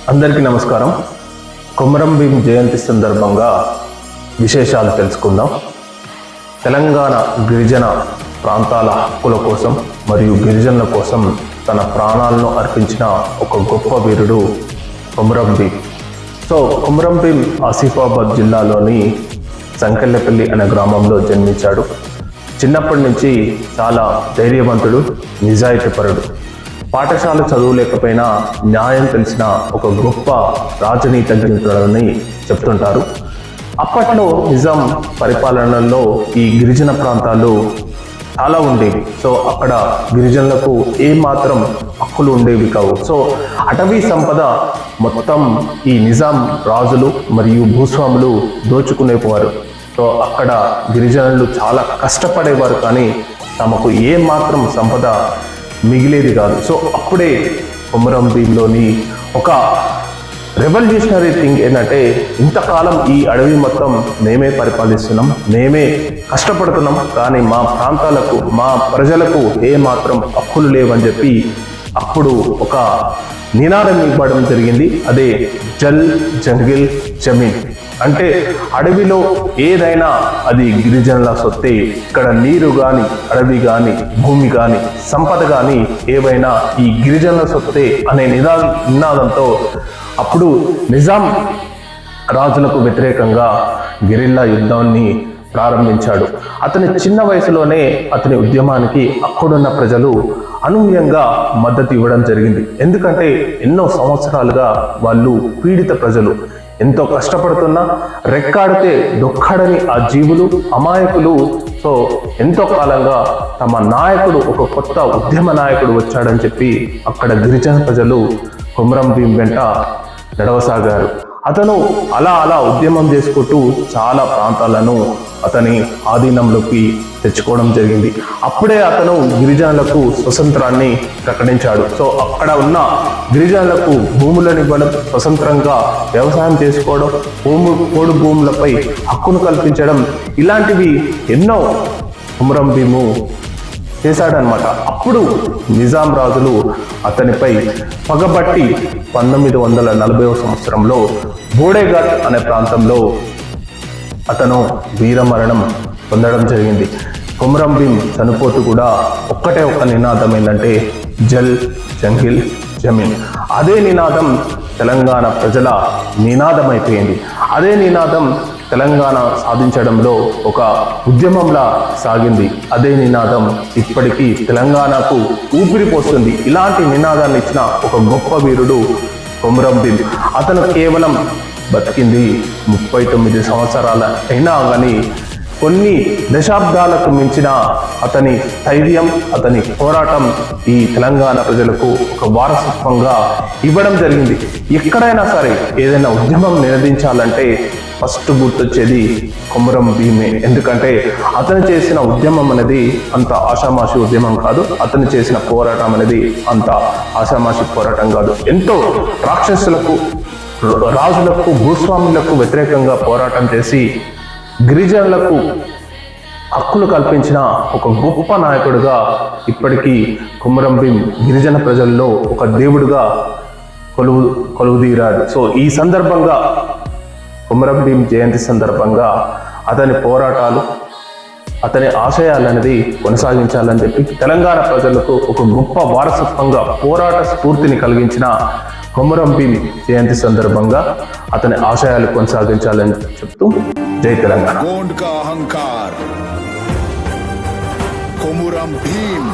అందరికీ నమస్కారం. కొమరం భీం జయంతి సందర్భంగా విశేషాలు తెలుసుకుందాం. తెలంగాణ గిరిజన ప్రాంతాల హక్కుల కోసం మరియు గిరిజనుల కోసం తన ప్రాణాలను అర్పించిన ఒక గొప్ప వీరుడు కొమరం భీం. కొమరం భీం ఆసిఫాబాద్ జిల్లాలోని సంకెళ్ళపల్లి అనే గ్రామంలో జన్మించాడు. చిన్నప్పటి నుంచి చాలా ధైర్యవంతుడు, నిజాయితీపరుడు. పాఠశాల చదువు లేకపోయినా న్యాయం తెలిసిన ఒక గొప్ప రాజనీతిజ్ఞుడని చెప్తుంటారు. అప్పట్లో నిజాం పరిపాలనలో ఈ గిరిజన ప్రాంతాలు చాలా ఉండేవి. అక్కడ గిరిజనులకు ఏమాత్రం హక్కులు ఉండేవి కావు. అటవీ సంపద మొత్తం ఈ నిజాం రాజులు మరియు భూస్వాములు దోచుకునేవారు. అక్కడ గిరిజనులు చాలా కష్టపడేవారు, కానీ తమకు ఏమాత్రం సంపద మిగిలేది కాదు. అప్పుడే కొమరం భీంలోని ఒక రెవల్యూషనరీ థింగ్ ఏంటంటే, ఇంతకాలం ఈ అడవి మొత్తం మేమే పరిపాలిస్తున్నాం, మేమే కష్టపడుతున్నాం, కానీ మా ప్రాంతాలకు, మా ప్రజలకు ఏమాత్రం హక్కులు లేవని చెప్పి అప్పుడు ఒక నినాదం ఇవ్వడం జరిగింది. అదే జల్ జంగిల్ జమీన్. అంటే అడవిలో ఏదైనా అది గిరిజనుల సొత్తే. ఇక్కడ నీరు కానీ, అడవి కానీ, భూమి కానీ, సంపద కానీ ఏవైనా ఈ గిరిజనుల సొత్తే అనే నినాదంతో అప్పుడు నిజాం రాజులకు వ్యతిరేకంగా గెరిల్లా యుద్ధాన్ని ప్రారంభించాడు. అతని చిన్న వయసులోనే అతని ఉద్యమానికి అక్కడున్న ప్రజలు అనూహ్యంగా మద్దతు ఇవ్వడం జరిగింది. ఎందుకంటే ఎన్నో సంవత్సరాలుగా వాళ్ళు పీడిత ప్రజలు, ఎంతో కష్టపడుతున్నా రెక్కాడితే డొక్కాడని ఆ జీవులు, అమాయకులు. ఎంతో కాలంగా తమ నాయకుడు, ఒక కొత్త ఉద్యమ నాయకుడు వచ్చాడని చెప్పి అక్కడ గిరిజన ప్రజలు కొమరం భీం వెంట నడవసాగారు. అతను అలా ఉద్యమం చేసుకుంటూ చాలా ప్రాంతాలను అతని ఆధీనంలోకి తెచ్చుకోవడం జరిగింది. అప్పుడే అతను గిరిజనులకు స్వతంత్రాన్ని ప్రకటించాడు. అక్కడ ఉన్న గిరిజనులకు భూములను ఇవ్వడం, స్వతంత్రంగా వ్యవసాయం చేసుకోవడం, పోడు భూములపై హక్కును కల్పించడం, ఇలాంటివి ఎన్నో కొమరం భీము చేశాడనమాట. అప్పుడు నిజాం రాజులు అతనిపై పగబట్టి 1940వ సంవత్సరంలో బోడేఘాట్ అనే ప్రాంతంలో అతను వీరమరణం పొందడం జరిగింది. కొమరం భీం చనిపోతూ కూడా ఒక్క నినాదం ఏంటంటే జల్ జంగిల్ జమీన్. అదే నినాదం తెలంగాణ ప్రజల నినాదం అయిపోయింది. అదే నినాదం తెలంగాణ సాధించడంలో ఒక ఉద్యమంలా సాగింది. అదే నినాదం ఇప్పటికీ తెలంగాణకు ఊపిరిపోస్తుంది. ఇలాంటి నినాదాన్ని ఇచ్చిన ఒక గొప్ప వీరుడు కొమరం భీం. అతను కేవలం బతికింది 39 సంవత్సరాల అయినా కానీ కొన్ని దశాబ్దాలకు మించిన అతని ధైర్యం, అతని పోరాటం ఈ తెలంగాణ ప్రజలకు ఒక వారసత్వంగా ఇవ్వడం జరిగింది. ఎక్కడైనా సరే ఏదైనా ఉద్యమం నినదించాలంటే ఫస్ట్ గుర్తొచ్చేది కొమరం భీమే. ఎందుకంటే అతను చేసిన ఉద్యమం అనేది అంత ఆషామాషి ఉద్యమం కాదు. అతను చేసిన పోరాటం అనేది అంత ఆషామాషి పోరాటం కాదు. ఎంతో రాక్షసులకు, రాజులకు, భూస్వాములకు వ్యతిరేకంగా పోరాటం చేసి గిరిజనులకు హక్కులు కల్పించిన ఒక గొప్ప నాయకుడిగా ఇప్పటికీ కొమరం భీం గిరిజన ప్రజల్లో ఒక దేవుడిగా కొలువుదీరాడు. ఈ సందర్భంగా కొమరం భీం జయంతి సందర్భంగా అతని పోరాటాలు, అతని ఆశయాలనేది కొనసాగించాలని చెప్పి తెలంగాణ ప్రజలకు ఒక గొప్ప వారసత్వంగా పోరాట స్ఫూర్తిని కలిగించిన కొమరం భీం జయంతి సందర్భంగా అతని ఆశయాలు కొనసాగించాలని చెప్తూ జై తెలంగాణ. కొమరం భీం.